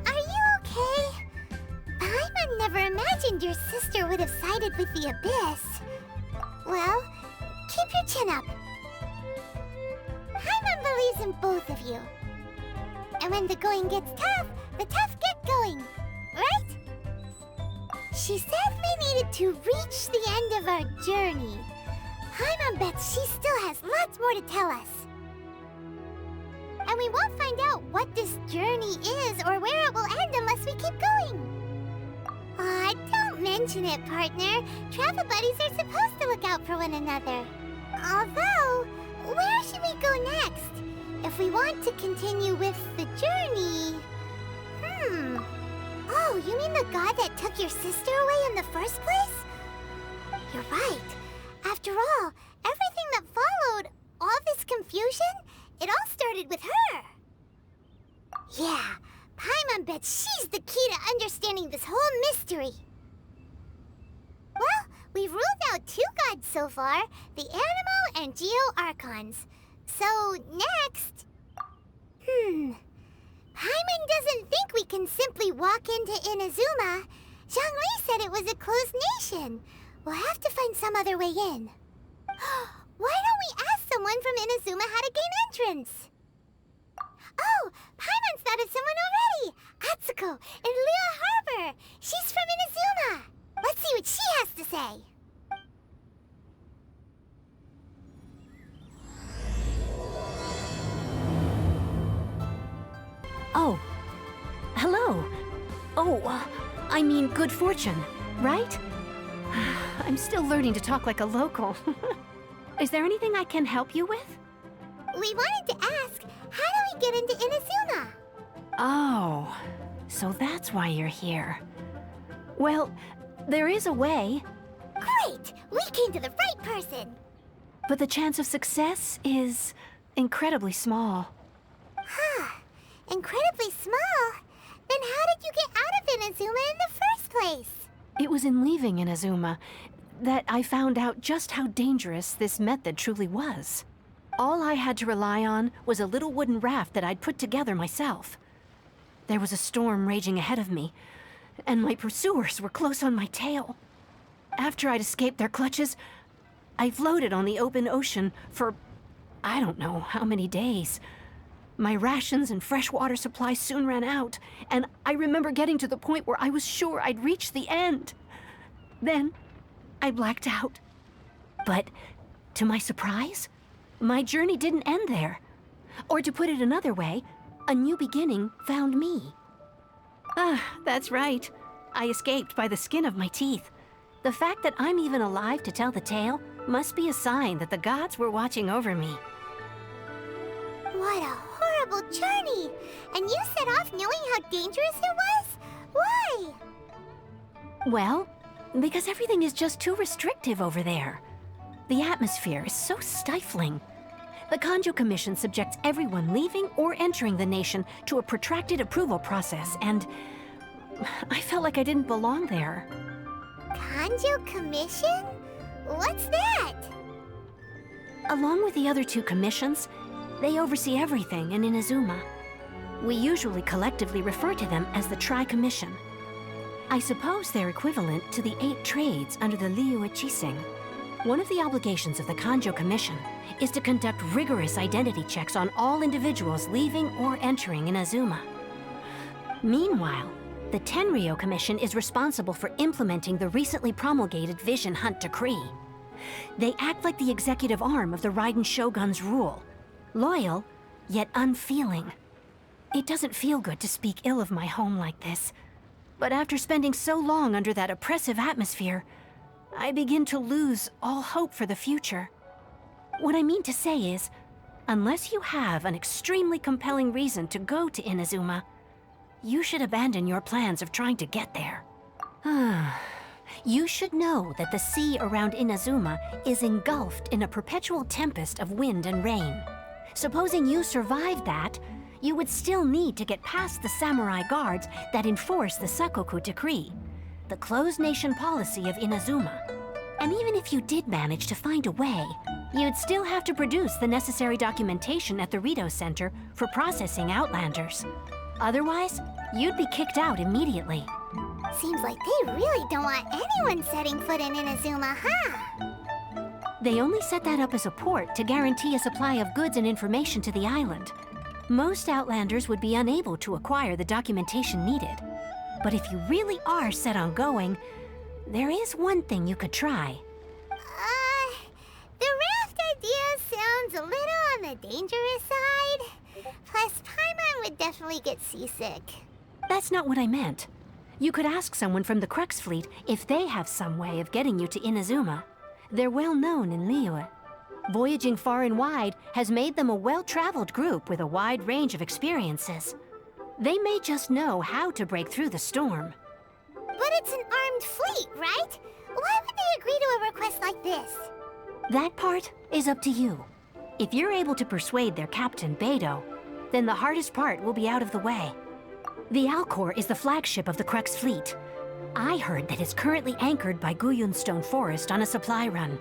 are you okay? PaImOn never imagined your sister would have sided with the Abyss. Well, keep your chin up. PaImOn believes in both of you. And when the going gets tough, the tough get going, right? She said we needed to reach the end of our journey. PaImOn bets she still has lots more to tell us. And we won't find out what this journey is or where it will end unless we keep going. Aw, don't mention it, partner. Travel buddies are supposed to look out for one another. Although, where should we go next? If we want to continue with the journey... Oh, you mean the god that took your sister away in the first place? You're right. After all, everything that followed, all this confusion, it all started with her. Yeah, PaImOn bets she's the key to understanding this whole mystery. Well, we've ruled out 2 gods so far, the Animo and Geo Archons. So, next... PaImOn doesn't think we can simply walk into Inazuma. Zhongli said it was a closed nation. We'll have to find some other way in. Why don't we ask someone from Inazuma how to gain entrance? Oh, PaImOn's thought of someone already! Atsuko, in Liyue Harbor! She's from Inazuma! Let's see what she has to say. Oh, hello. Oh, I mean good fortune, right? I'm still learning to talk like a local. Is there anything I can help you with? We wanted to ask, how do we get into Inazuma? Oh, so that's why you're here. Well, there is a way. Great! We came to the right person! But the chance of success is incredibly small. Huh. Incredibly small? Then how did you get out of Inazuma in the first place? It was in leaving Inazuma that I found out just how dangerous this method truly was. All I had to rely on was a little wooden raft that I'd put together myself. There was a storm raging ahead of me, and my pursuers were close on my tail. After I'd escaped their clutches, I floated on the open ocean for I don't know how many days. My rations and freshwater supply soon ran out, and I remember getting to the point where I was sure I'd reached the end. Then, I blacked out. But, to my surprise, my journey didn't end there. Or to put it another way, a new beginning found me. Ah, that's right. I escaped by the skin of my teeth. The fact that I'm even alive to tell the tale must be a sign that the gods were watching over me. What a horrible journey! And you set off knowing how dangerous it was? Why? Well, because everything is just too restrictive over there. The atmosphere is so stifling. The Kanjo Commission subjects everyone leaving or entering the nation to a protracted approval process, and I felt like I didn't belong there. Kanjo Commission? What's that? Along with the other 2 commissions, they oversee everything in Inazuma. We usually collectively refer to them as the Tri-Commission. I suppose they're equivalent to the 8 trades under the Liyue Chising. One of the obligations of the Kanjo Commission is to conduct rigorous identity checks on all individuals leaving or entering Inazuma. Meanwhile, the Tenryou Commission is responsible for implementing the recently promulgated Vision Hunt Decree. They act like the executive arm of the Raiden Shogun's rule. Loyal, yet unfeeling. It doesn't feel good to speak ill of my home like this. But after spending so long under that oppressive atmosphere, I begin to lose all hope for the future. What I mean to say is, unless you have an extremely compelling reason to go to Inazuma, you should abandon your plans of trying to get there. You should know that the sea around Inazuma is engulfed in a perpetual tempest of wind and rain. Supposing you survived that, you would still need to get past the samurai guards that enforce the Sakoku Decree, the closed nation policy of Inazuma. And even if you did manage to find a way, you'd still have to produce the necessary documentation at the Rito Center for processing Outlanders. Otherwise, you'd be kicked out immediately. Seems like they really don't want anyone setting foot in Inazuma, huh? They only set that up as a port to guarantee a supply of goods and information to the island. Most Outlanders would be unable to acquire the documentation needed. But if you really are set on going, there is one thing you could try. The raft idea sounds a little on the dangerous side. Plus, PaImOn would definitely get seasick. That's not what I meant. You could ask someone from the Crux fleet if they have some way of getting you to Inazuma. They're well known in Liyue. Voyaging far and wide has made them a well-traveled group with a wide range of experiences. They may just know how to break through the storm. But it's an armed fleet, right? Why would they agree to a request like this? That part is up to you. If you're able to persuade their captain, Beidou, then the hardest part will be out of the way. The Alcor is the flagship of the Crux fleet. I heard that it's currently anchored by Guyunstone Forest on a supply run.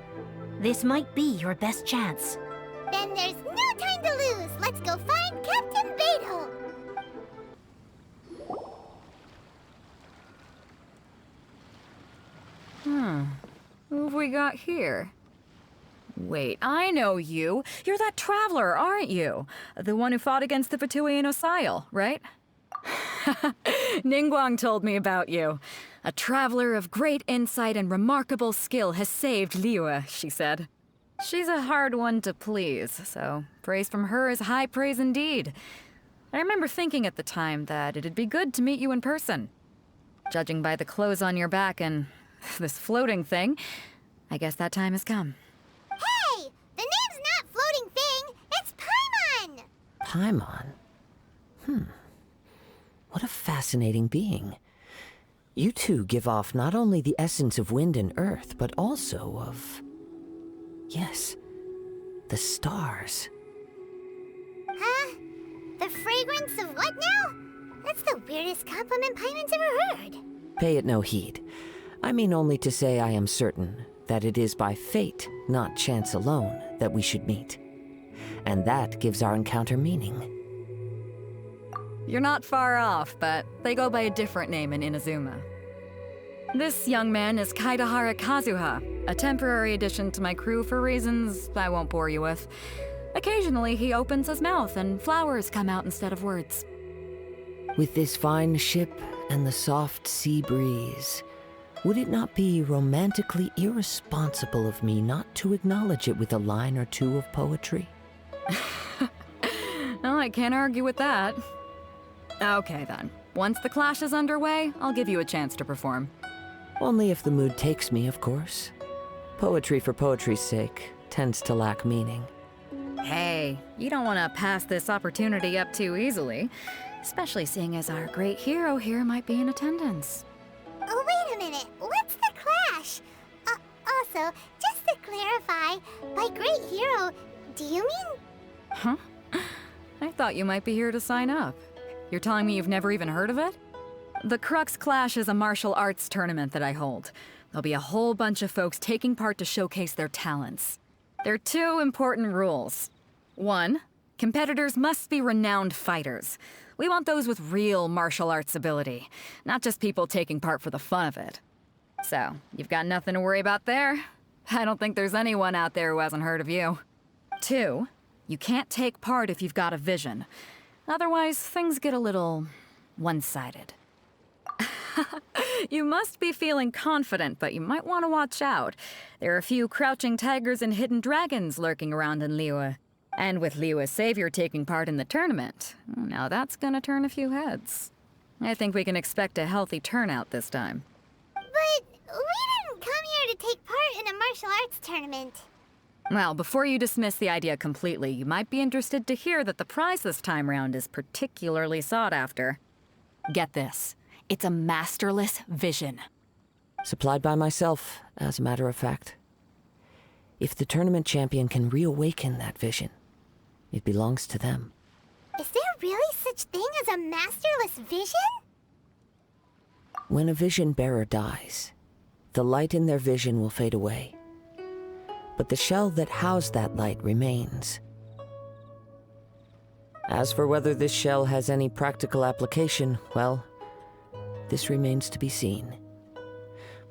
This might be your best chance. Then there's no time to lose. Let's go find Captain Beidou. Who have we got here? Wait, I know you. You're that traveler, aren't you? The one who fought against the Fatui and Osile, right? Ningguang told me about you. A traveler of great insight and remarkable skill has saved Liyue, she said. She's a hard one to please, so praise from her is high praise indeed. I remember thinking at the time that it'd be good to meet you in person. Judging by the clothes on your back and this floating thing, I guess that time has come. Hey! The name's not Floating Thing, it's PaImOn! PaImOn? What a fascinating being. You two give off not only the essence of wind and earth, but also of... yes, the stars. Huh? The fragrance of what now? That's the weirdest compliment PaImon's ever heard. Pay it no heed. I mean only to say I am certain that it is by fate, not chance alone, that we should meet. And that gives our encounter meaning. You're not far off, but they go by a different name in Inazuma. This young man is Kaidahara Kazuha, a temporary addition to my crew for reasons I won't bore you with. Occasionally, he opens his mouth and flowers come out instead of words. With this fine ship and the soft sea breeze, would it not be romantically irresponsible of me not to acknowledge it with a line or two of poetry? Oh, I can't argue with that. Okay then. Once the clash is underway, I'll give you a chance to perform. Only if the mood takes me, of course. Poetry for poetry's sake tends to lack meaning. Hey, you don't want to pass this opportunity up too easily, especially seeing as our great hero here might be in attendance. Oh, wait a minute. What's the clash? Also, just to clarify, by great hero, do you mean... Huh? I thought you might be here to sign up. You're telling me you've never even heard of it? The Crux Clash is a martial arts tournament that I hold. There'll be a whole bunch of folks taking part to showcase their talents. There are two important rules. 1, competitors must be renowned fighters. We want those with real martial arts ability, not just people taking part for the fun of it. So, you've got nothing to worry about there. I don't think there's anyone out there who hasn't heard of you. 2, you can't take part if you've got a vision. Otherwise, things get a little one-sided. You must be feeling confident, but you might want to watch out. There are a few crouching tigers and hidden dragons lurking around in Liyue. And with Liyue's savior taking part in the tournament, now that's gonna turn a few heads. I think we can expect a healthy turnout this time. But we didn't come here to take part in a martial arts tournament. Well, before you dismiss the idea completely, you might be interested to hear that the prize this time round is particularly sought after. Get this. It's a masterless vision. Supplied by myself, as a matter of fact. If the tournament champion can reawaken that vision, it belongs to them. Is there really such thing as a masterless vision? When a vision bearer dies, the light in their vision will fade away. But the shell that housed that light remains. As for whether this shell has any practical application, well, this remains to be seen.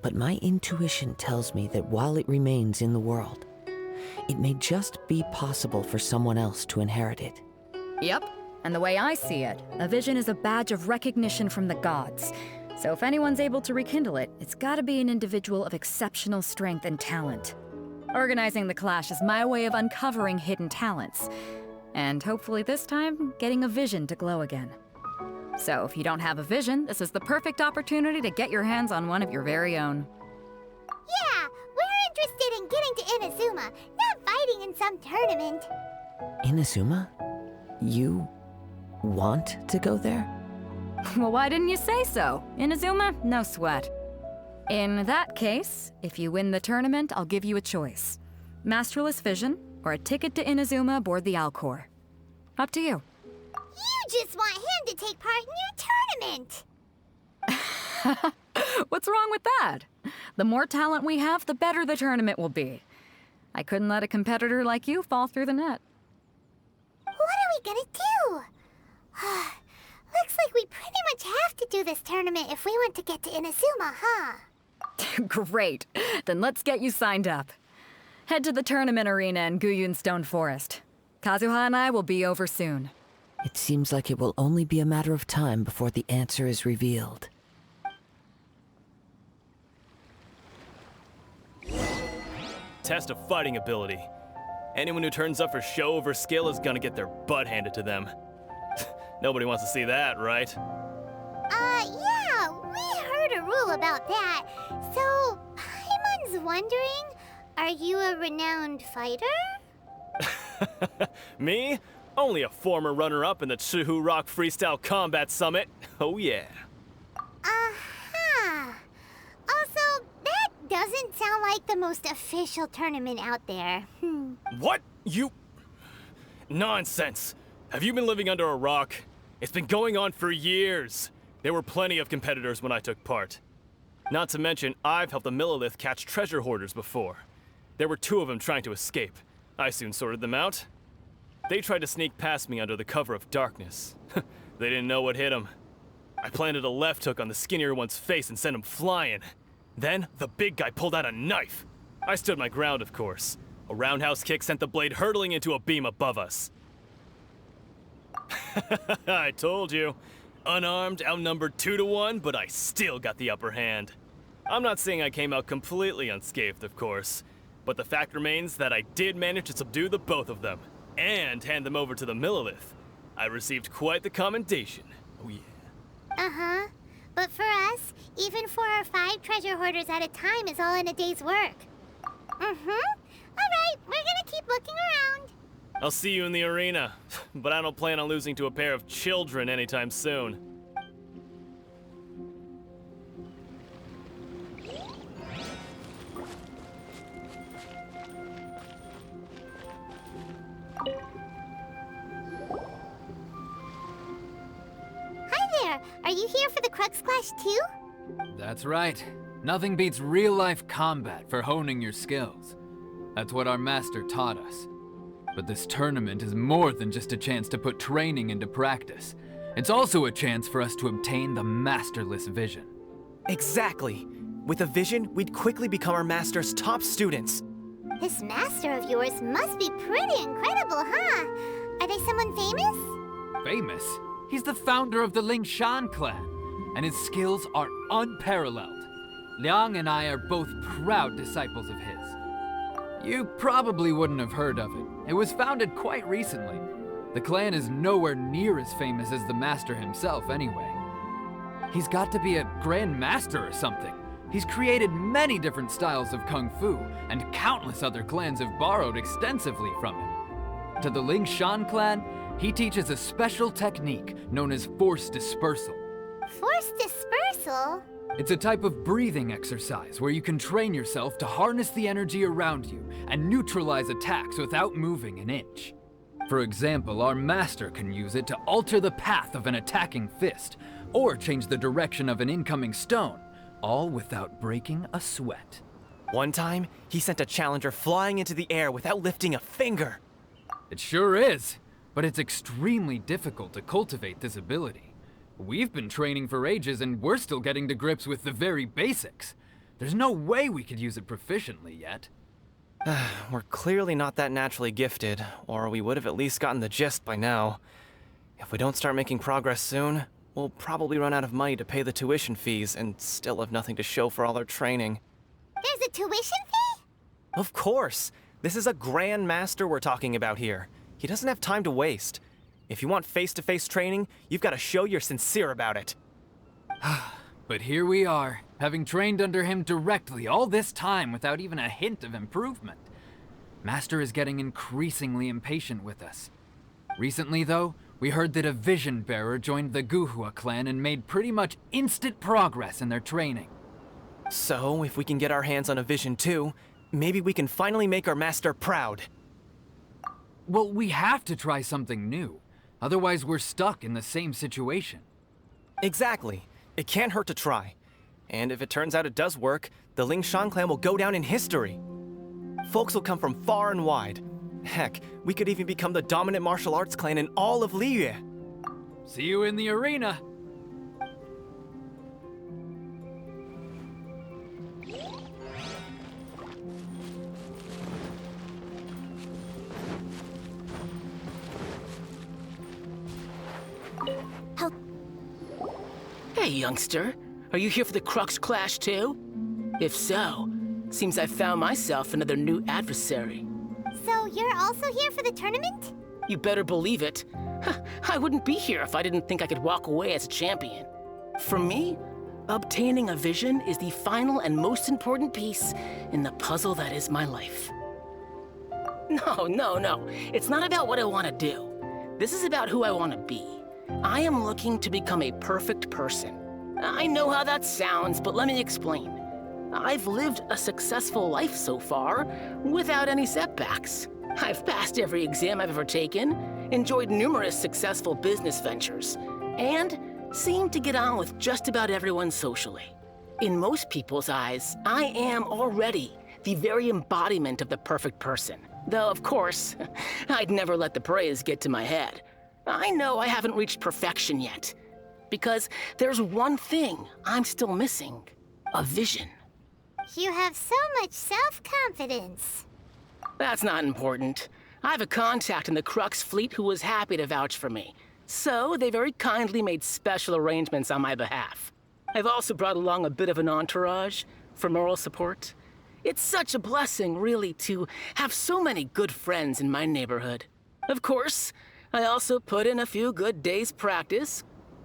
But my intuition tells me that while it remains in the world, it may just be possible for someone else to inherit it. Yep, and the way I see it, a vision is a badge of recognition from the gods. So if anyone's able to rekindle it, it's gotta be an individual of exceptional strength and talent. Organizing the clash is my way of uncovering hidden talents. And hopefully this time, getting a vision to glow again. So if you don't have a vision, this is the perfect opportunity to get your hands on one of your very own. Yeah, we're interested in getting to Inazuma, not fighting in some tournament. Inazuma? You want to go there? Well, why didn't you say so? Inazuma, no sweat. In that case, if you win the tournament, I'll give you a choice. Masterless Vision, or a ticket to Inazuma aboard the Alcor. Up to you. You just want him to take part in your tournament! What's wrong with that? The more talent we have, the better the tournament will be. I couldn't let a competitor like you fall through the net. What are we gonna do? Looks like we pretty much have to do this tournament if we want to get to Inazuma, huh? Great. Then let's get you signed up. Head to the tournament arena in Guyun Stone Forest. Kazuha and I will be over soon. It seems like it will only be a matter of time before the answer is revealed. Test of fighting ability. Anyone who turns up for show over skill is gonna get their butt handed to them. Nobody wants to see that, right? Yeah, we heard a rule about that. So, PaImon's wondering, are you a renowned fighter? Me? Only a former runner-up in the Chihu Rock Freestyle Combat Summit. Oh yeah. Uh-huh. Also, that doesn't sound like the most official tournament out there. What? You... Nonsense. Have you been living under a rock? It's been going on for years. There were plenty of competitors when I took part. Not to mention, I've helped the Millilith catch treasure hoarders before. There were 2 of them trying to escape. I soon sorted them out. They tried to sneak past me under the cover of darkness. They didn't know what hit them. I planted a left hook on the skinnier one's face and sent him flying. Then, the big guy pulled out a knife. I stood my ground, of course. A roundhouse kick sent the blade hurtling into a beam above us. I told you. Unarmed, outnumbered 2 to 1, but I still got the upper hand. I'm not saying I came out completely unscathed, of course, but the fact remains that I did manage to subdue the both of them, and hand them over to the Millilith. I received quite the commendation. Oh yeah. Uh-huh. But for us, even 4 or 5 treasure hoarders at a time is all in a day's work. Alright, we're gonna keep looking around. I'll see you in the arena, but I don't plan on losing to a pair of children anytime soon. Hi there, are you here for the Crux Clash too? That's right. Nothing beats real-life combat for honing your skills. That's what our master taught us. But this tournament is more than just a chance to put training into practice. It's also a chance for us to obtain the masterless vision. Exactly. With a vision, we'd quickly become our master's top students. This master of yours must be pretty incredible, huh? Are they someone famous? Famous? He's the founder of the Lingshan clan, and his skills are unparalleled. Liang and I are both proud disciples of his. You probably wouldn't have heard of it. It was founded quite recently. The clan is nowhere near as famous as the master himself anyway. He's got to be a grand master or something. He's created many different styles of kung fu, and countless other clans have borrowed extensively from him. To the Lingshan clan, he teaches a special technique known as force dispersal. Force dispersal? It's a type of breathing exercise where you can train yourself to harness the energy around you and neutralize attacks without moving an inch. For example, our master can use it to alter the path of an attacking fist, or change the direction of an incoming stone, all without breaking a sweat. One time, he sent a challenger flying into the air without lifting a finger. It sure is. but it's extremely difficult to cultivate this ability. We've been training for ages and we're still getting to grips with the very basics. There's no way we could use it proficiently yet. We're clearly not that naturally gifted, or we would have at least gotten the gist by now. If we don't start making progress soon, we'll probably run out of money to pay the tuition fees and still have nothing to show for all our training. There's a tuition fee? Of course! This is a Grand Master we're talking about here. He doesn't have time to waste. If you want face-to-face training, you've got to show you're sincere about it. But here we are, having trained under him directly all this time without even a hint of improvement. Master is getting increasingly impatient with us. Recently, though, we heard that a Vision Bearer joined the Guhua clan and made pretty much instant progress in their training. So, if we can get our hands on a Vision too, maybe we can finally make our master proud. Well, we have to try something new. Otherwise, we're stuck in the same situation. Exactly. It can't hurt to try. And if it turns out it does work, the Lingshan clan will go down in history. Folks will come from far and wide. Heck, we could even become the dominant martial arts clan in all of Liyue. See you in the arena. Hey, youngster. Are you here for the Crux Clash too? If so, seems I found myself another new adversary. So you're also here for the tournament? You better believe it. I wouldn't be here if I didn't think I could walk away as a champion. For me, obtaining a vision is the final and most important piece in the puzzle that is my life. No. It's not about what I want to do. This is about who I want to be. I am looking to become a perfect person. I know how that sounds, but let me explain. I've lived a successful life so far, without any setbacks. I've passed every exam I've ever taken, enjoyed numerous successful business ventures, and seem to get on with just about everyone socially. In most people's eyes, I am already the very embodiment of the perfect person. Though, of course, I'd never let the praise get to my head. I know I haven't reached perfection yet, because there's one thing I'm still missing: a vision. You have so much self-confidence. That's not important. I have a contact in the Crux fleet who was happy to vouch for me, so they very kindly made special arrangements on my behalf. I've also brought along a bit of an entourage for moral support. It's such a blessing, really, to have so many good friends in my neighborhood. Of course, I also put in a few good days' practice,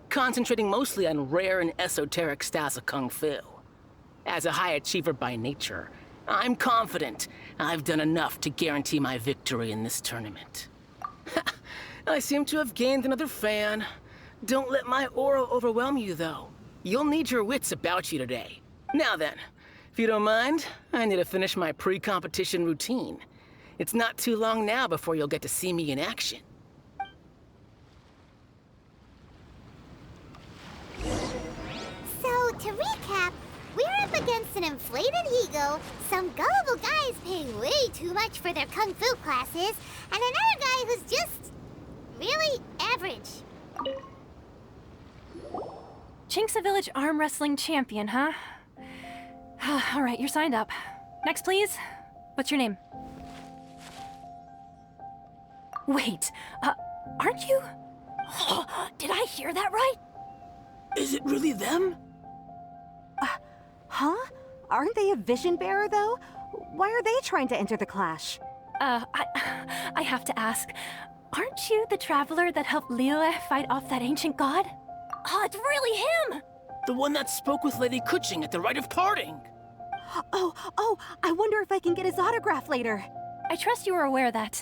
concentrating mostly on rare and esoteric styles of Kung Fu. As a high achiever by nature, I'm confident I've done enough to guarantee my victory in this tournament. I seem to have gained another fan. Don't let my aura overwhelm you, though. You'll need your wits about you today. Now then, if you don't mind, I need to finish my pre-competition routine. It's not too long now before you'll get to see me in action. So, to recap, we're up against an inflated ego, some gullible guys paying way too much for their kung fu classes, and another guy who's just really average. Chinksa Village arm wrestling champion, huh? All right, you're signed up. Next, please. What's your name? Wait, aren't you? Did I hear that right? Is it really them? Huh? Aren't they a vision bearer, though? Why are they trying to enter the clash? I have to ask, aren't you the traveler that helped Liyue fight off that ancient god? Oh, it's really him! The one that spoke with Lady Kuching at the rite of parting. Oh, I wonder if I can get his autograph later. I trust you are aware that,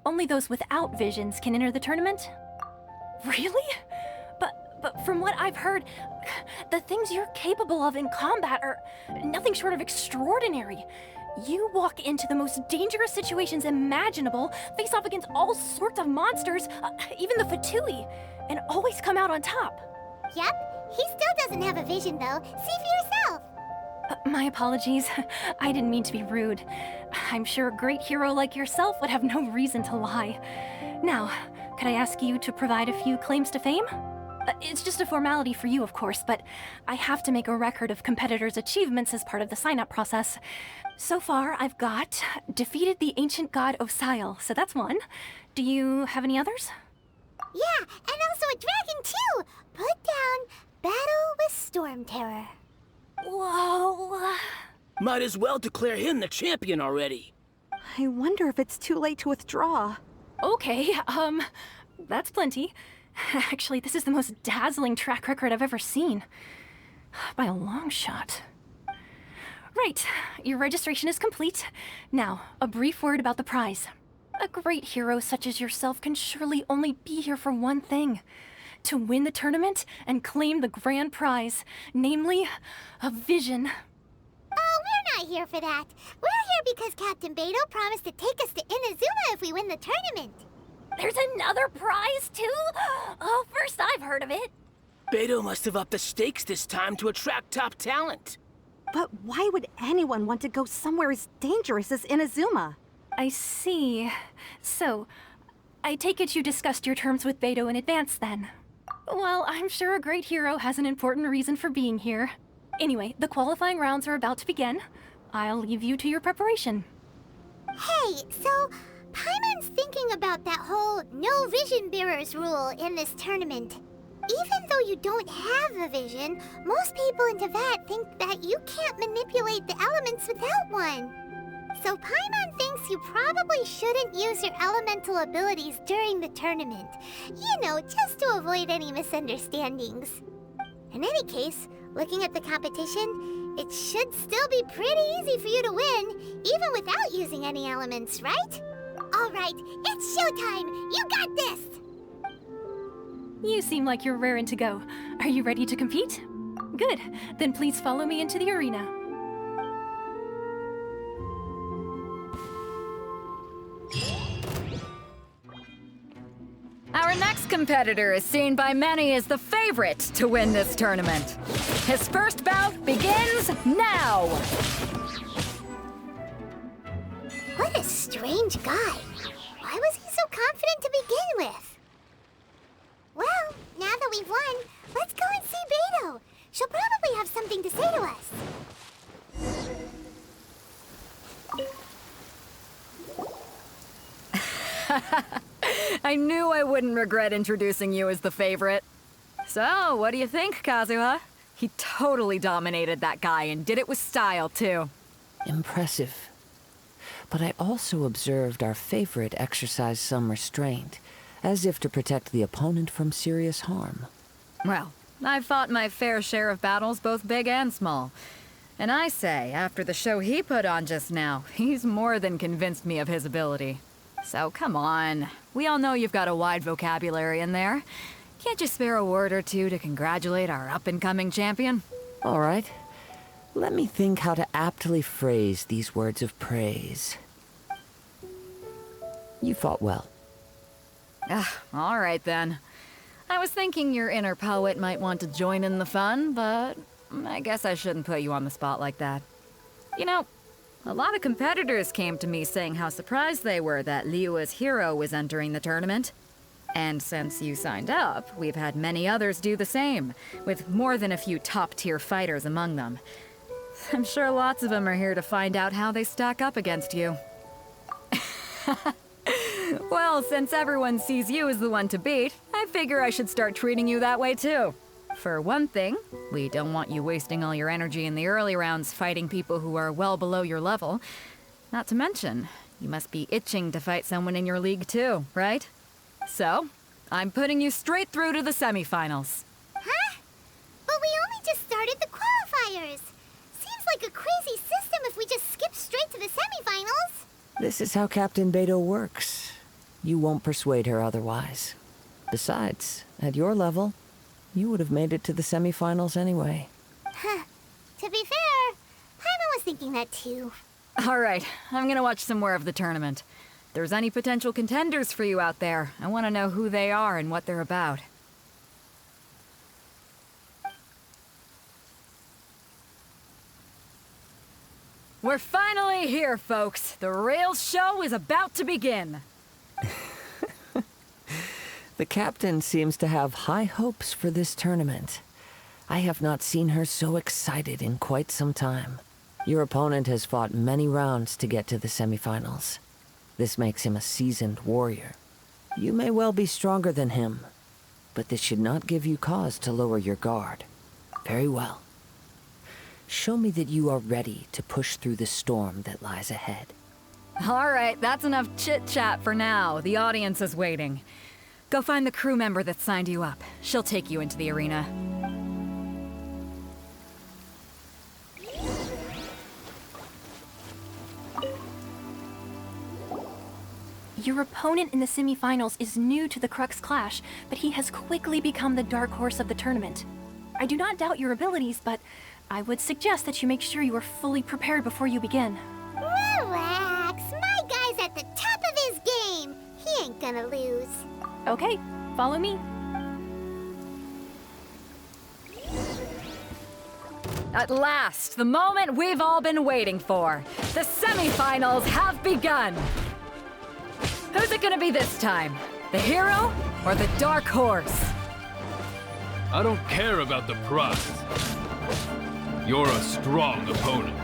only those without visions can enter the tournament? Really? But from what I've heard, the things you're capable of in combat are nothing short of extraordinary. You walk into the most dangerous situations imaginable, face off against all sorts of monsters, even the Fatui, and always come out on top. Yep, he still doesn't have a vision though. See for yourself. My apologies. I didn't mean to be rude. I'm sure a great hero like yourself would have no reason to lie. Now, Could I ask you to provide a few claims to fame? It's just a formality for you, of course, but I have to make a record of competitors' achievements as part of the sign-up process. So far, I've got defeated the ancient god Osile, so that's one. Do you have any others? Yeah, and also a dragon too! Put down Battle with Storm Terror. Whoa. Might as well declare him the champion already. I wonder if it's too late to withdraw. Okay, that's plenty. Actually, this is the most dazzling track record I've ever seen. By a long shot. Right, your registration is complete. Now, a brief word about the prize. A great hero such as yourself can surely only be here for one thing. To win the tournament and claim the grand prize, namely, a vision. Oh, we're not here for that. We're here because Captain Beidou promised to take us to Inazuma if we win the tournament. There's another prize, too? Oh, first I've heard of it. Beidou must have upped the stakes this time to attract top talent. But why would anyone want to go somewhere as dangerous as Inazuma? I see. So, I take it you discussed your terms with Beidou in advance, then? Well, I'm sure a great hero has an important reason for being here. Anyway, the qualifying rounds are about to begin. I'll leave you to your preparation. Hey, so PaImon's thinking about that whole no vision bearers rule in this tournament. Even though you don't have a vision, most people in Teyvat think that you can't manipulate the elements without one. So PaImon thinks you probably shouldn't use your elemental abilities during the tournament. You know, just to avoid any misunderstandings. In any case, looking at the competition, it should still be pretty easy for you to win, even without using any elements, right? All right, it's showtime! You got this! You seem like you're raring to go. Are you ready to compete? Good. Then please follow me into the arena. Our next competitor is seen by many as the favorite to win this tournament. His first bout begins now! What a strange guy. Why was he so confident to begin with? Well, now that we've won, let's go and see Beidou. She'll probably have something to say to us. I knew I wouldn't regret introducing you as the favorite. So, what do you think, Kazuha? He totally dominated that guy and did it with style, too. Impressive. But I also observed our favorite exercise some restraint, as if to protect the opponent from serious harm. Well, I've fought my fair share of battles, both big and small. And I say, after the show he put on just now, he's more than convinced me of his ability. So come on. We all know you've got a wide vocabulary in there. Can't you spare a word or two to congratulate our up-and-coming champion? All right. Let me think how to aptly phrase these words of praise. You fought well. All right then. I was thinking your inner poet might want to join in the fun, but I guess I shouldn't put you on the spot like that. You know, a lot of competitors came to me saying how surprised they were that Liyue's hero was entering the tournament. And since you signed up, we've had many others do the same, with more than a few top-tier fighters among them. I'm sure lots of them are here to find out how they stack up against you. Well, since everyone sees you as the one to beat, I figure I should start treating you that way too. For one thing, we don't want you wasting all your energy in the early rounds fighting people who are well below your level. Not to mention, you must be itching to fight someone in your league too, right? So, I'm putting you straight through to the semifinals. Huh? But we only just started the qualifiers. Seems like a crazy system if we just skip straight to the semifinals. This is how Captain Beidou works. You won't persuade her otherwise. Besides, at your level, you would have made it to the semifinals anyway. Huh. To be fair, PaImon was thinking that too. All right, I'm gonna watch some more of the tournament. If there's any potential contenders for you out there, I want to know who they are and what they're about. We're finally here, folks. The real show is about to begin. The captain seems to have high hopes for this tournament. I have not seen her so excited in quite some time. Your opponent has fought many rounds to get to the semifinals. This makes him a seasoned warrior. You may well be stronger than him, but this should not give you cause to lower your guard. Very well. Show me that you are ready to push through the storm that lies ahead. All right, that's enough chit-chat for now. The audience is waiting. Go find the crew member that signed you up. She'll take you into the arena. Your opponent in the semifinals is new to the Crux Clash, but he has quickly become the dark horse of the tournament. I do not doubt your abilities, but I would suggest that you make sure you are fully prepared before you begin. Relax. My guy's at the top of his game. He ain't gonna lose. Okay, follow me. At last, the moment we've all been waiting for. The semifinals have begun. Who's it gonna be this time? The hero or the dark horse? I don't care about the prize. You're a strong opponent.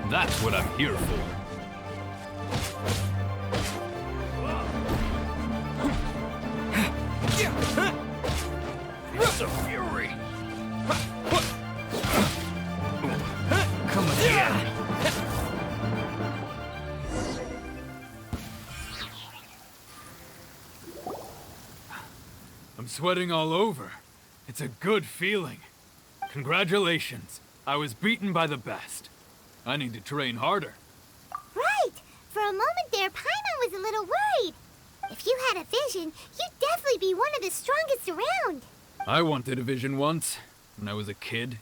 That's what I'm here for. It's a fury. Come again. I'm sweating all over. It's a good feeling. Congratulations. I was beaten by the best. I need to train harder. Right. For a moment there, PaImOn was a little worried. If you had a vision, you'd definitely be one of the strongest around. I wanted a vision once, when I was a kid.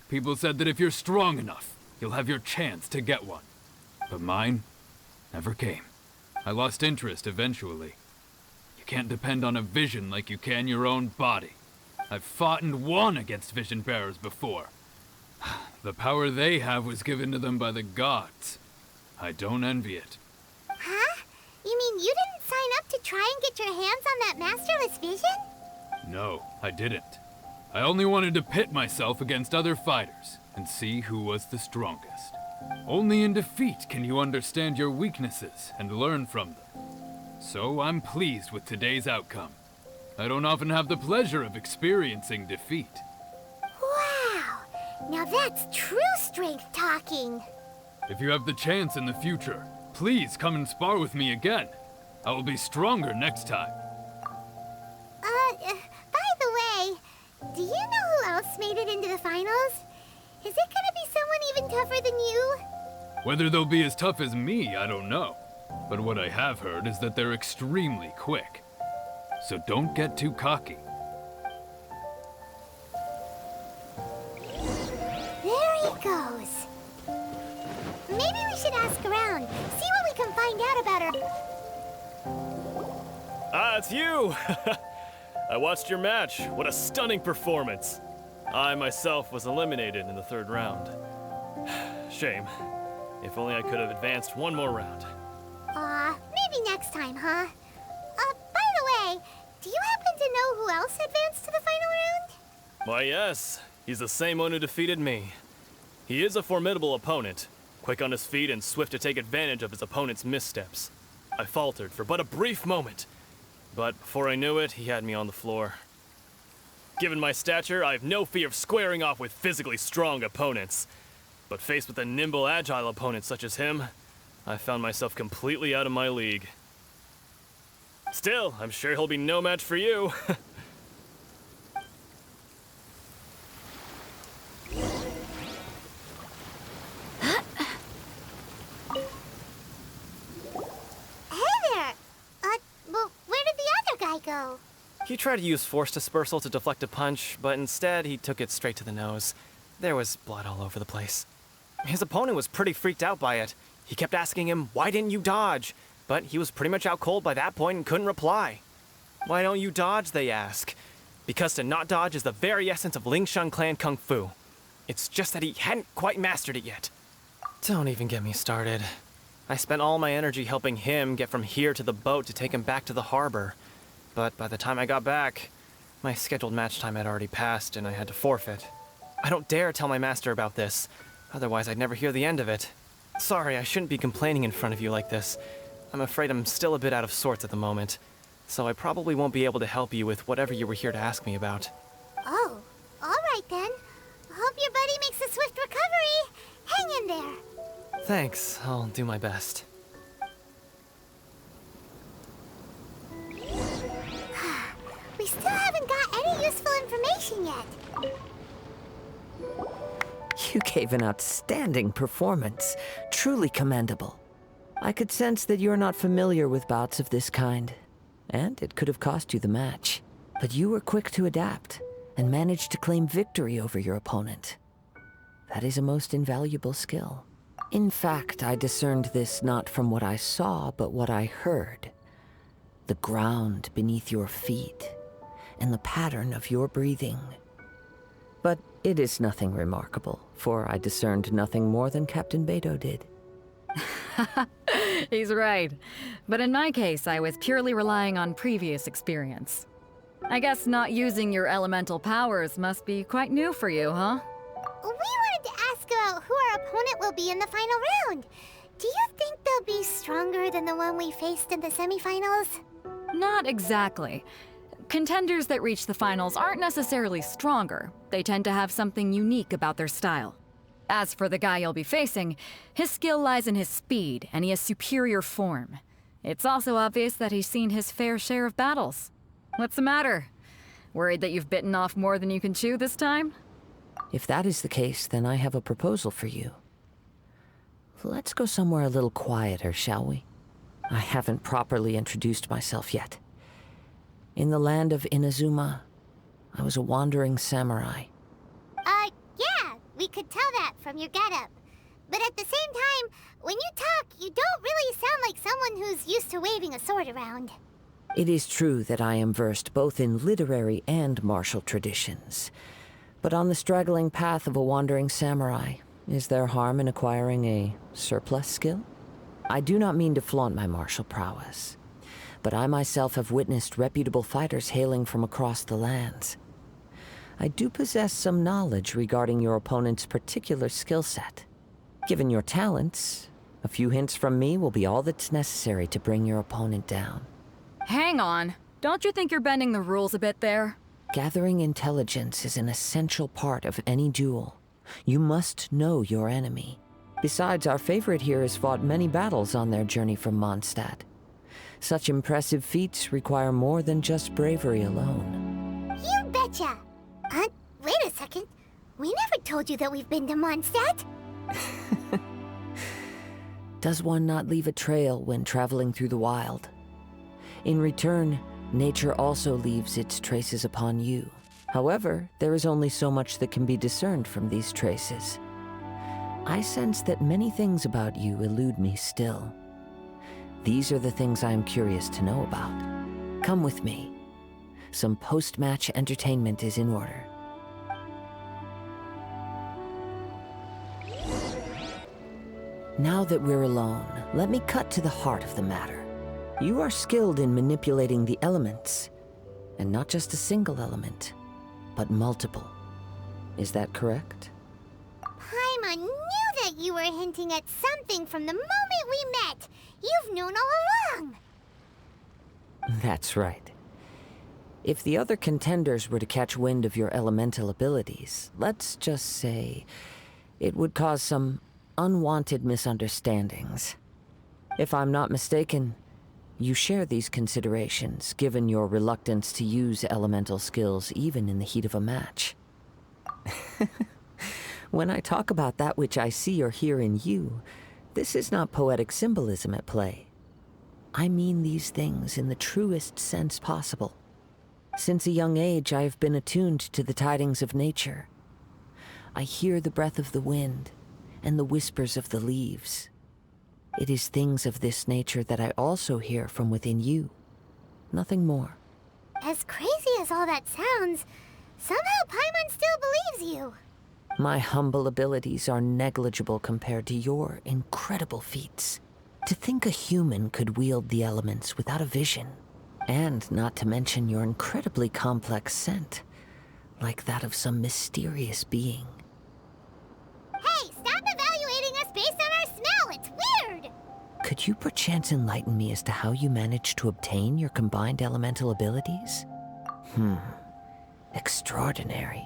People said that if you're strong enough, you'll have your chance to get one. But mine never came. I lost interest eventually. You can't depend on a vision like you can your own body. I've fought and won against vision bearers before. The power they have was given to them by the gods. I don't envy it. Huh? You mean you didn't sign up to try and get your hands on that masterless vision? No, I didn't. I only wanted to pit myself against other fighters and see who was the strongest. Only in defeat can you understand your weaknesses and learn from them. So I'm pleased with today's outcome. I don't often have the pleasure of experiencing defeat. Wow! Now that's true strength talking. If you have the chance in the future, please come and spar with me again. I will be stronger next time. By the way, do you know who else made it into the finals? Is it gonna be someone even tougher than you? Whether they'll be as tough as me, I don't know. But what I have heard is that they're extremely quick. So don't get too cocky. There he goes. Maybe we should ask around, see what we can find out about her. Ah, it's you! I watched your match. What a stunning performance. I myself was eliminated in the third round. Shame. If only I could have advanced one more round. Maybe next time, huh? By the way, do you happen to know who else advanced to the final round? Why, yes. He's the same one who defeated me. He is a formidable opponent, quick on his feet and swift to take advantage of his opponent's missteps. I faltered for but a brief moment, but before I knew it, he had me on the floor. Given my stature, I have no fear of squaring off with physically strong opponents. But faced with a nimble, agile opponent such as him, I found myself completely out of my league. Still, I'm sure he'll be no match for you. Hey there! Well, where did the other guy go? He tried to use force dispersal to deflect a punch, but instead he took it straight to the nose. There was blood all over the place. His opponent was pretty freaked out by it. He kept asking him, "Why didn't you dodge?" But he was pretty much out cold by that point and couldn't reply. "Why don't you dodge?" they ask. Because to not dodge is the very essence of Lingshan clan kung fu. It's just that he hadn't quite mastered it yet. Don't even get me started. I spent all my energy helping him get from here to the boat to take him back to the harbor. but by the time I got back, my scheduled match time had already passed and I had to forfeit. I don't dare tell my master about this, otherwise I'd never hear the end of it. Sorry, I shouldn't be complaining in front of you like this. I'm afraid I'm still a bit out of sorts at the moment, so I probably won't be able to help you with whatever you were here to ask me about. Oh, all right then. Hope your buddy makes a swift recovery. Hang in there. Thanks, I'll do my best. We still haven't got any useful information yet. You gave an outstanding performance. Truly commendable. I could sense that you're not familiar with bouts of this kind, and it could have cost you the match. But you were quick to adapt, and managed to claim victory over your opponent. That is a most invaluable skill. In fact, I discerned this not from what I saw, but what I heard. The ground beneath your feet, and the pattern of your breathing. But it is nothing remarkable, for I discerned nothing more than Captain Beidou did. He's right. But in my case, I was purely relying on previous experience. I guess not using your elemental powers must be quite new for you, huh? We wanted to ask about who our opponent will be in the final round. Do you think they'll be stronger than the one we faced in the semifinals? Not exactly. Contenders that reach the finals aren't necessarily stronger. They tend to have something unique about their style. As for the guy you'll be facing, his skill lies in his speed, and he has superior form. It's also obvious that he's seen his fair share of battles. What's the matter? Worried that you've bitten off more than you can chew this time? If that is the case, then I have a proposal for you. Let's go somewhere a little quieter, shall we? I haven't properly introduced myself yet. In the land of Inazuma, I was a wandering samurai. Yeah, we could tell that from your getup. But at the same time, when you talk, you don't really sound like someone who's used to waving a sword around. It is true that I am versed both in literary and martial traditions. But on the straggling path of a wandering samurai, is there harm in acquiring a surplus skill? I do not mean to flaunt my martial prowess, but I myself have witnessed reputable fighters hailing from across the lands. I do possess some knowledge regarding your opponent's particular skill set. Given your talents, a few hints from me will be all that's necessary to bring your opponent down. Hang on. Don't you think you're bending the rules a bit there? Gathering intelligence is an essential part of any duel. You must know your enemy. Besides, our favorite here has fought many battles on their journey from Mondstadt. Such impressive feats require more than just bravery alone. You betcha! Wait a second. We never told you that we've been to Mondstadt. Does one not leave a trail when traveling through the wild? In return, nature also leaves its traces upon you. However, there is only so much that can be discerned from these traces. I sense that many things about you elude me still. These are the things I am curious to know about. Come with me. Some post-match entertainment is in order. Now that we're alone, let me cut to the heart of the matter. You are skilled in manipulating the elements, and not just a single element, but multiple. Is that correct? Paimon knew that you were hinting at something from the moment we met. You've known all along. That's right. If the other contenders were to catch wind of your elemental abilities, let's just say, it would cause some unwanted misunderstandings. If I'm not mistaken, you share these considerations, given your reluctance to use elemental skills even in the heat of a match. When I talk about that which I see or hear in you, this is not poetic symbolism at play. I mean these things in the truest sense possible. Since a young age, I have been attuned to the tidings of nature. I hear the breath of the wind and the whispers of the leaves. It is things of this nature that I also hear from within you. Nothing more. As crazy as all that sounds, somehow Paimon still believes you. My humble abilities are negligible compared to your incredible feats. To think a human could wield the elements without a vision, And not to mention your incredibly complex scent, like that of some mysterious being. Hey, stop evaluating us based on our smell! It's weird! Could you perchance enlighten me as to how you managed to obtain your combined elemental abilities? Extraordinary.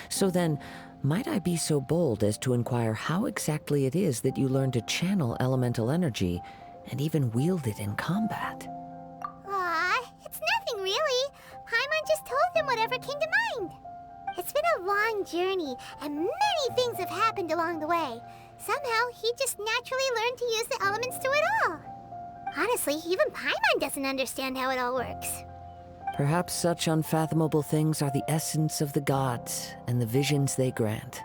So then, might I be so bold as to inquire how exactly it is that you learned to channel elemental energy and even wield it in combat? Aw, it's nothing really. PaImOn just told him whatever came to mind. It's been a long journey, and many things have happened along the way. Somehow, he just naturally learned to use the elements through it all. Honestly, even PaImOn doesn't understand how it all works. Perhaps such unfathomable things are the essence of the gods and the visions they grant.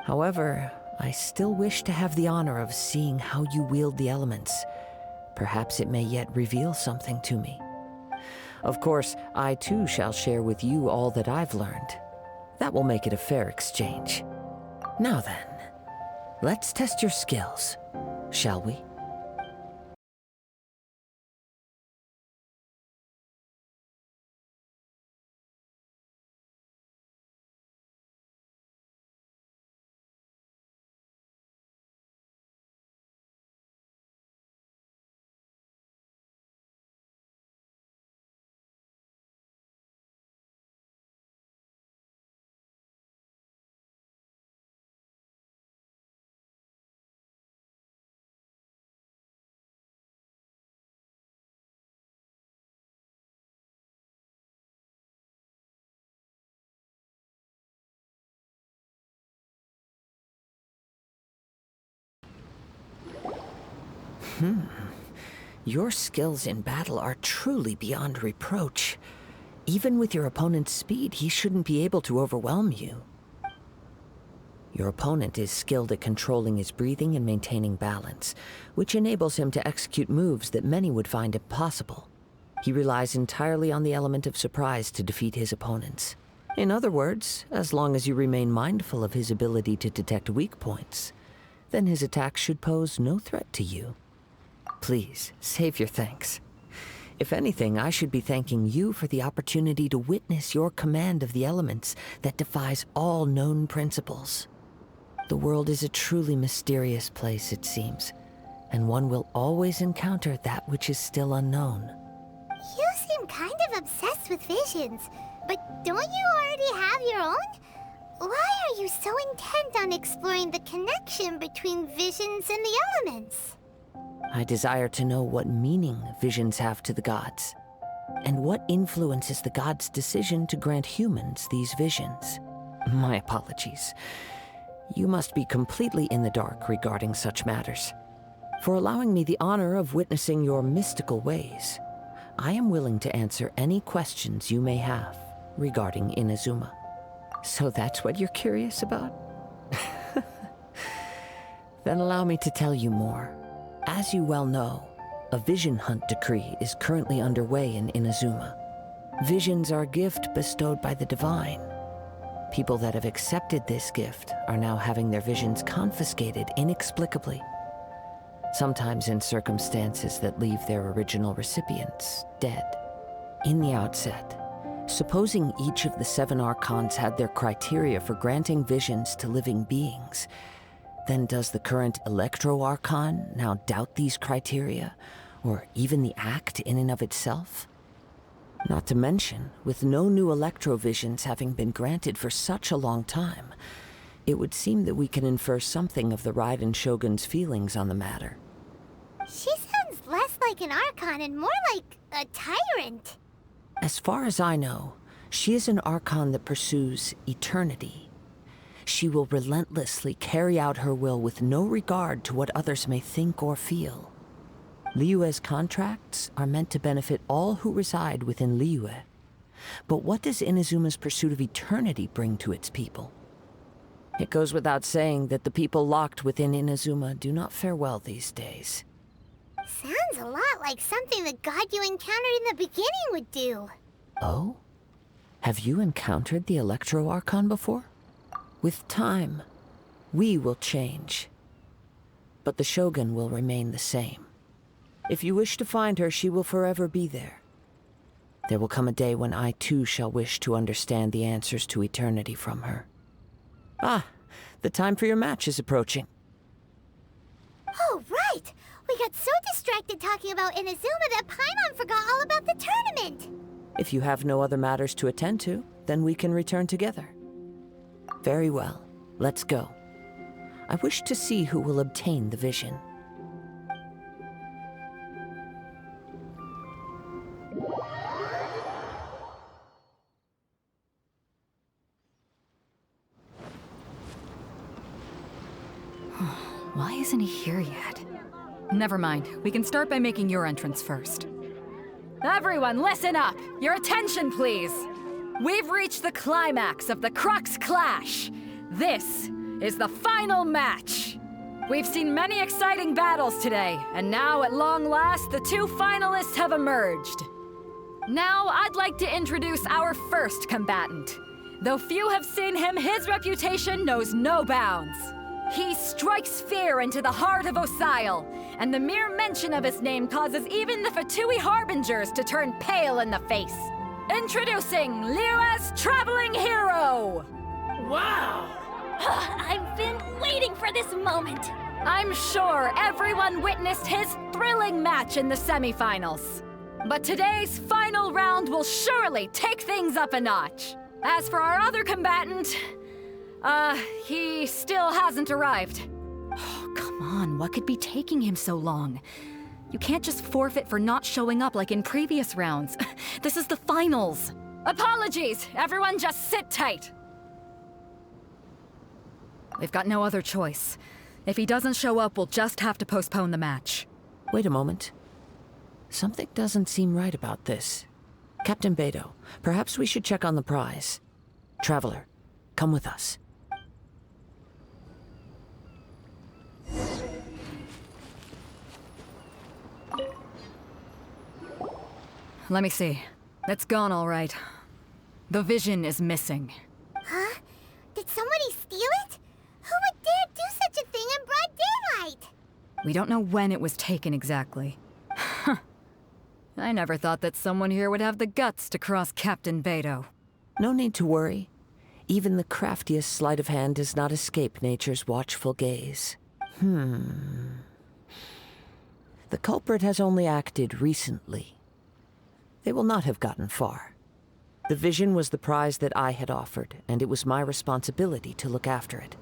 However, I still wish to have the honor of seeing how you wield the elements. Perhaps it may yet reveal something to me. Of course, I too shall share with you all that I've learned. That will make it a fair exchange. Now then, let's test your skills, shall we? Your skills in battle are truly beyond reproach. Even with your opponent's speed, he shouldn't be able to overwhelm you. Your opponent is skilled at controlling his breathing and maintaining balance, which enables him to execute moves that many would find impossible. He relies entirely on the element of surprise to defeat his opponents. In other words, as long as you remain mindful of his ability to detect weak points, then his attacks should pose no threat to you. Please, save your thanks. If anything, I should be thanking you for the opportunity to witness your command of the elements that defies all known principles. The world is a truly mysterious place, it seems, and one will always encounter that which is still unknown. You seem kind of obsessed with visions, but don't you already have your own? Why are you so intent on exploring the connection between visions and the elements? I desire to know what meaning visions have to the gods, and what influences the gods' decision to grant humans these visions. My apologies. You must be completely in the dark regarding such matters. For allowing me the honor of witnessing your mystical ways, I am willing to answer any questions you may have regarding Inazuma. So that's what you're curious about? Then allow me to tell you more. As you well know, a vision hunt decree is currently underway in Inazuma. Visions are a gift bestowed by the divine. People that have accepted this gift are now having their visions confiscated inexplicably, sometimes in circumstances that leave their original recipients dead. In the outset, supposing each of the 7 archons had their criteria for granting visions to living beings, then does the current Electro-Archon now doubt these criteria, or even the act in and of itself? Not to mention, with no new Electrovisions having been granted for such a long time, it would seem that we can infer something of the Raiden Shogun's feelings on the matter. She sounds less like an Archon and more like a tyrant. As far as I know, she is an Archon that pursues eternity. She will relentlessly carry out her will with no regard to what others may think or feel. Liyue's contracts are meant to benefit all who reside within Liyue. But what does Inazuma's pursuit of eternity bring to its people? It goes without saying that the people locked within Inazuma do not fare well these days. Sounds a lot like something the god you encountered in the beginning would do. Oh? Have you encountered the Electro-Archon before? With time, we will change. But the Shogun will remain the same. If you wish to find her, she will forever be there. There will come a day when I too shall wish to understand the answers to eternity from her. Ah, the time for your match is approaching. Oh, right! We got so distracted talking about Inazuma that PaImOn forgot all about the tournament! If you have no other matters to attend to, then we can return together. Very well. Let's go. I wish to see who will obtain the vision. Why isn't he here yet? Never mind. We can start by making your entrance first. Everyone, listen up! Your attention, please! We've reached the climax of the Crux Clash! This is the final match! We've seen many exciting battles today, and now, at long last, the two finalists have emerged. Now, I'd like to introduce our first combatant. Though few have seen him, his reputation knows no bounds. He strikes fear into the heart of Osile, and the mere mention of his name causes even the Fatui Harbingers to turn pale in the face. Introducing Liyue's Traveling Hero! Wow! I've been waiting for this moment. I'm sure everyone witnessed his thrilling match in the semifinals. But today's final round will surely take things up a notch. As for our other combatant, he still hasn't arrived. Oh, come on, what could be taking him so long? You can't just forfeit for not showing up like in previous rounds. This is the finals. Apologies, everyone just sit tight. We've got no other choice. If he doesn't show up, we'll just have to postpone the match. Wait a moment. Something doesn't seem right about this. Captain Beidou, perhaps we should check on the prize. Traveler, come with us. Let me see. It's gone all right. The vision is missing. Huh? Did somebody steal it? Who would dare do such a thing in broad daylight? We don't know when it was taken exactly. I never thought that someone here would have the guts to cross Captain Beidou. No need to worry. Even the craftiest sleight of hand does not escape nature's watchful gaze. The culprit has only acted recently. They will not have gotten far. The vision was the prize that I had offered, and it was my responsibility to look after it.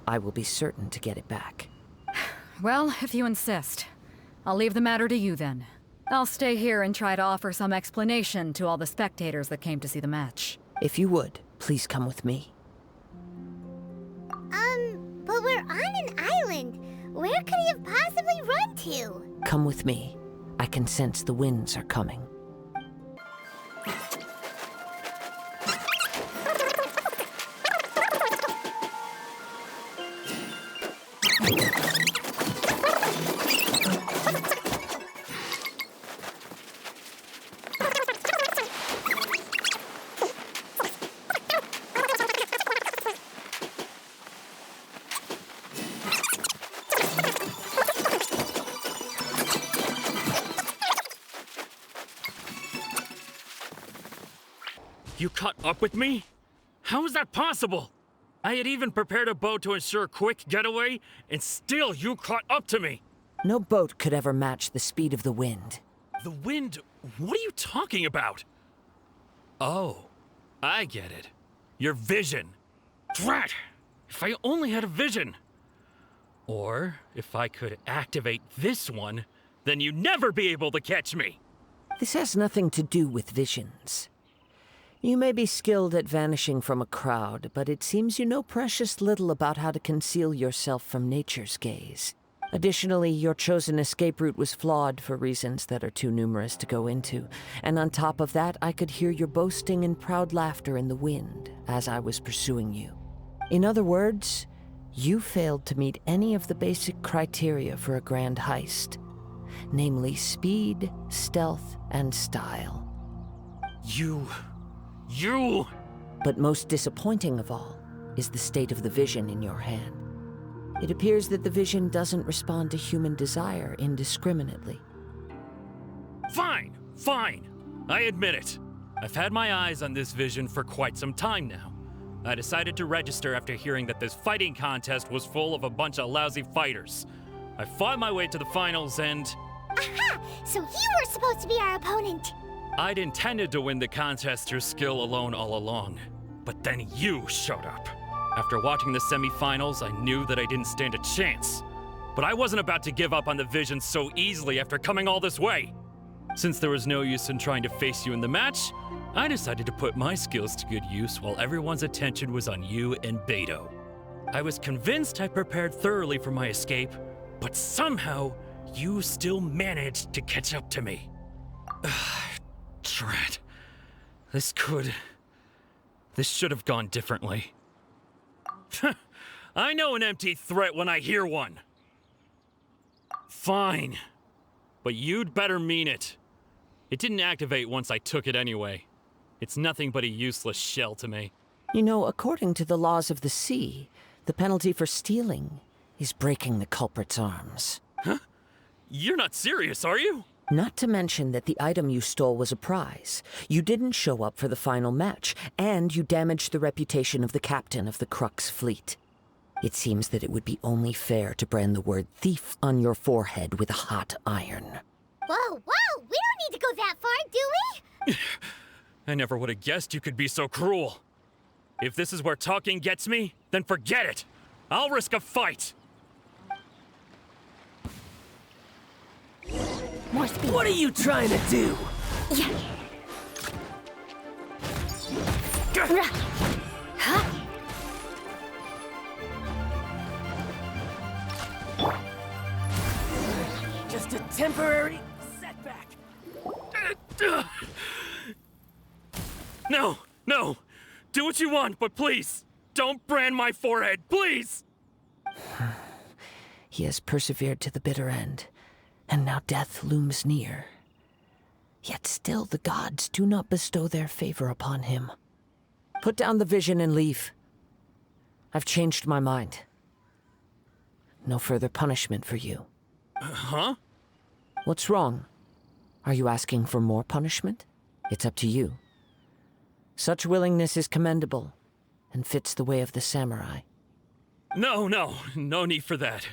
I will be certain to get it back. Well, if you insist. I'll leave the matter to you then. I'll stay here and try to offer some explanation to all the spectators that came to see the match. If you would, please come with me. But we're on an island. Where could he have possibly run to? Come with me. I can sense the winds are coming. You caught up with me? How is that possible? I had even prepared a boat to ensure a quick getaway, and still you caught up to me. No boat could ever match the speed of the wind. The wind? What are you talking about? Oh, I get it. Your vision. Drat! If I only had a vision. Or if I could activate this one, then you'd never be able to catch me. This has nothing to do with visions. You may be skilled at vanishing from a crowd, but it seems you know precious little about how to conceal yourself from nature's gaze. Additionally, your chosen escape route was flawed for reasons that are too numerous to go into, and on top of that, I could hear your boasting and proud laughter in the wind as I was pursuing you. In other words, you failed to meet any of the basic criteria for a grand heist, namely speed, stealth, and style. You... But most disappointing of all is the state of the vision in your hand. It appears that the vision doesn't respond to human desire indiscriminately. Fine. I admit it. I've had my eyes on this vision for quite some time now. I decided to register after hearing that this fighting contest was full of a bunch of lousy fighters. I fought my way to the finals and... Aha! So you were supposed to be our opponent! I'd intended to win the contest through skill alone all along. But then you showed up. After watching the semifinals, I knew that I didn't stand a chance. But I wasn't about to give up on the vision so easily after coming all this way. Since there was no use in trying to face you in the match, I decided to put my skills to good use while everyone's attention was on you and Beidou. I was convinced I prepared thoroughly for my escape, but somehow you still managed to catch up to me. Drat. This should have gone differently. I know an empty threat when I hear one. Fine. But you'd better mean it. It didn't activate once I took it anyway. It's nothing but a useless shell to me. You know, according to the laws of the sea, the penalty for stealing is breaking the culprit's arms. Huh? You're not serious, are you? Not to mention that the item you stole was a prize. You didn't show up for the final match, and you damaged the reputation of the captain of the Crux fleet. It seems that it would be only fair to brand the word thief on your forehead with a hot iron. Whoa, whoa! We don't need to go that far, do we? I never would have guessed you could be so cruel. If this is where talking gets me, then forget it. I'll risk a fight. More speed. What are you trying to do? Yeah. Huh? Just a temporary setback. No, no. Do what you want, but please, don't brand my forehead, please! He has persevered to the bitter end, and now death looms near. Yet still the gods do not bestow their favor upon him. Put down the vision and leave. I've changed my mind. No further punishment for you. Huh? What's wrong? Are you asking for more punishment? It's up to you. Such willingness is commendable, and fits the way of the samurai. No need for that.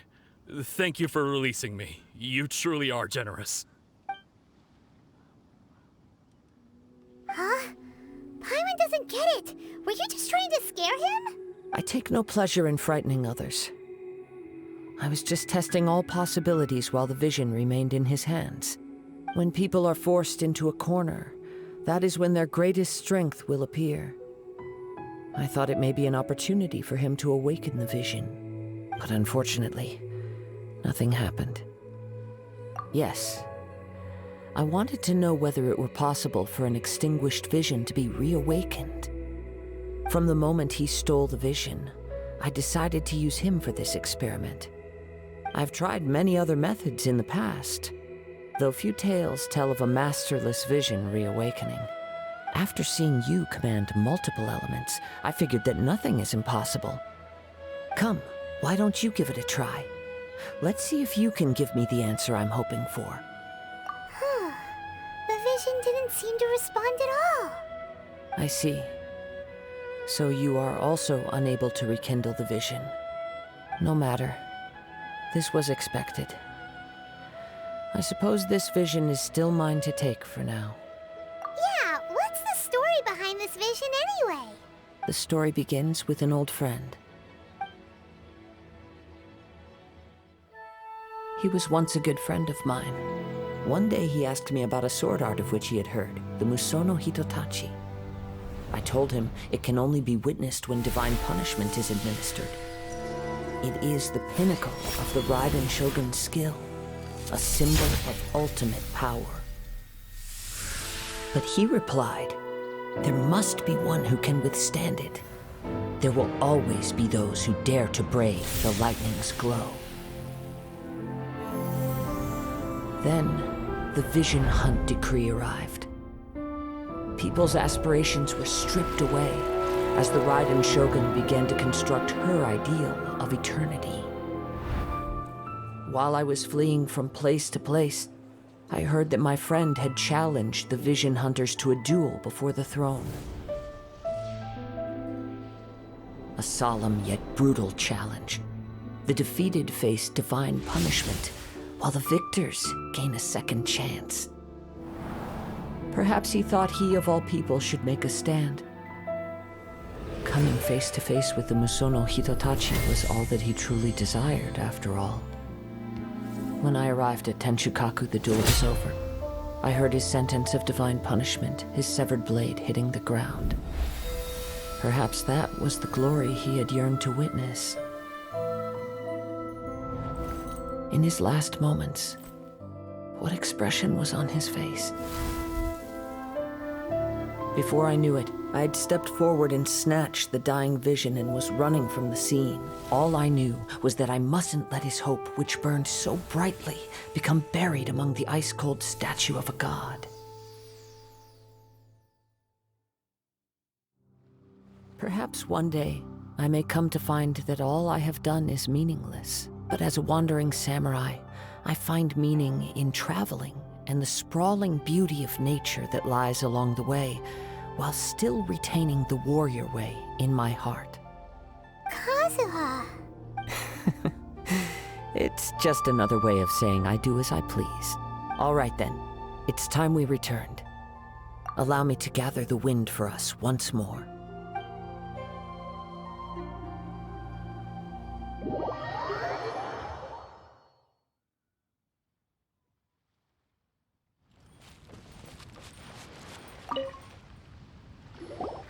Thank you for releasing me. You truly are generous. Huh? PaImOn doesn't get it. Were you just trying to scare him? I take no pleasure in frightening others. I was just testing all possibilities while the vision remained in his hands. When people are forced into a corner, that is when their greatest strength will appear. I thought it may be an opportunity for him to awaken the vision, but unfortunately, nothing happened. Yes, I wanted to know whether it were possible for an extinguished vision to be reawakened. From the moment he stole the vision, I decided to use him for this experiment. I've tried many other methods in the past, though few tales tell of a masterless vision reawakening. After seeing you command multiple elements, I figured that nothing is impossible. Come, why don't you give it a try? Let's see if you can give me the answer I'm hoping for. Huh. The vision didn't seem to respond at all. I see. So you are also unable to rekindle the vision. No matter. This was expected. I suppose this vision is still mine to take for now. Yeah, what's the story behind this vision anyway? The story begins with an old friend. He was once a good friend of mine. One day he asked me about a sword art of which he had heard, the Musono Hitotachi. I told him it can only be witnessed when divine punishment is administered. It is the pinnacle of the Raiden Shogun's skill, a symbol of ultimate power. But he replied, there must be one who can withstand it. There will always be those who dare to brave the lightning's glow. Then, the Vision Hunt decree arrived. People's aspirations were stripped away as the Raiden Shogun began to construct her ideal of eternity. While I was fleeing from place to place, I heard that my friend had challenged the Vision Hunters to a duel before the throne. A solemn yet brutal challenge. The defeated face divine punishment, while the victors gain a second chance. Perhaps he thought he of all people should make a stand. Coming face to face with the Musono Hitotachi was all that he truly desired, after all. When I arrived at Tenshukaku, the duel was over. I heard his sentence of divine punishment, his severed blade hitting the ground. Perhaps that was the glory he had yearned to witness. In his last moments, what expression was on his face? Before I knew it, I had stepped forward and snatched the dying vision and was running from the scene. All I knew was that I mustn't let his hope, which burned so brightly, become buried among the ice-cold statue of a god. Perhaps one day, I may come to find that all I have done is meaningless. But as a wandering samurai, I find meaning in traveling and the sprawling beauty of nature that lies along the way, while still retaining the warrior way in my heart. Kazuha. It's just another way of saying I do as I please. All right then, it's time we returned. Allow me to gather the wind for us once more.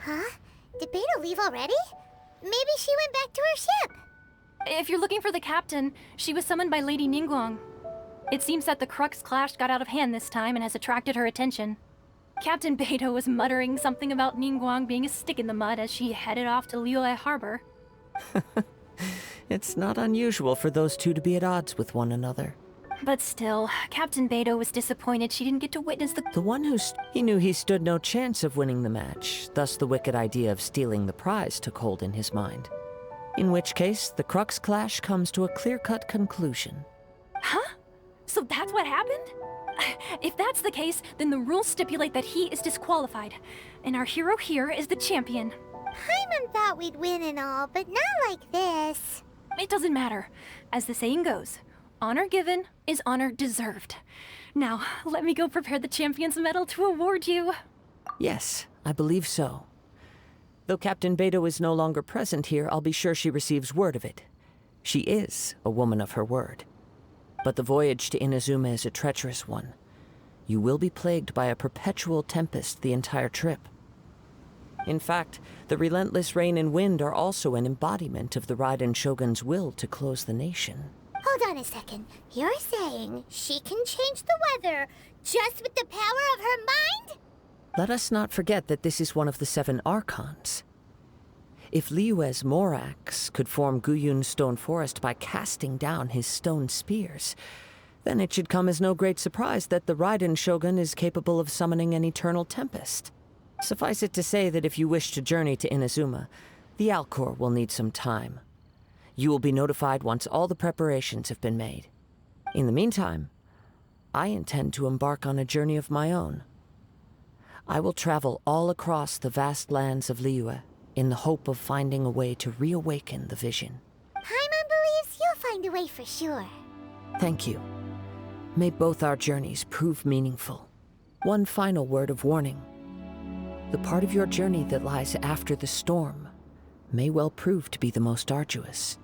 Huh? Did Beidou leave already? Maybe she went back to her ship. If you're looking for the captain, she was summoned by Lady Ningguang. It seems that the Crux clash got out of hand this time and has attracted her attention. Captain Beidou was muttering something about Ningguang being a stick in the mud as she headed off to Liyue Harbor. It's not unusual for those two to be at odds with one another. But still, Captain Beidou was disappointed she didn't get to witness The one he knew he stood no chance of winning the match, thus the wicked idea of stealing the prize took hold in his mind. In which case, the Crux clash comes to a clear-cut conclusion. Huh? So that's what happened? If that's the case, then the rules stipulate that he is disqualified, and our hero here is the champion. PaImOn thought we'd win and all, but not like this. It doesn't matter. As the saying goes, honor given is honor deserved. Now, let me go prepare the champion's medal to award you. Yes, I believe so. Though Captain Beidou is no longer present here, I'll be sure she receives word of it. She is a woman of her word. But the voyage to Inazuma is a treacherous one. You will be plagued by a perpetual tempest the entire trip. In fact, the relentless rain and wind are also an embodiment of the Raiden Shogun's will to close the nation. Hold on a second. You're saying she can change the weather just with the power of her mind? Let us not forget that this is one of the 7 Archons. If Liyue's Morax could form Guyun's stone forest by casting down his stone spears, then it should come as no great surprise that the Raiden Shogun is capable of summoning an eternal tempest. Suffice it to say that if you wish to journey to Inazuma, the Alcor will need some time. You will be notified once all the preparations have been made. In the meantime, I intend to embark on a journey of my own. I will travel all across the vast lands of Liyue in the hope of finding a way to reawaken the vision. PaImOn believes you'll find a way for sure. Thank you. May both our journeys prove meaningful. One final word of warning. The part of your journey that lies after the storm may well prove to be the most arduous.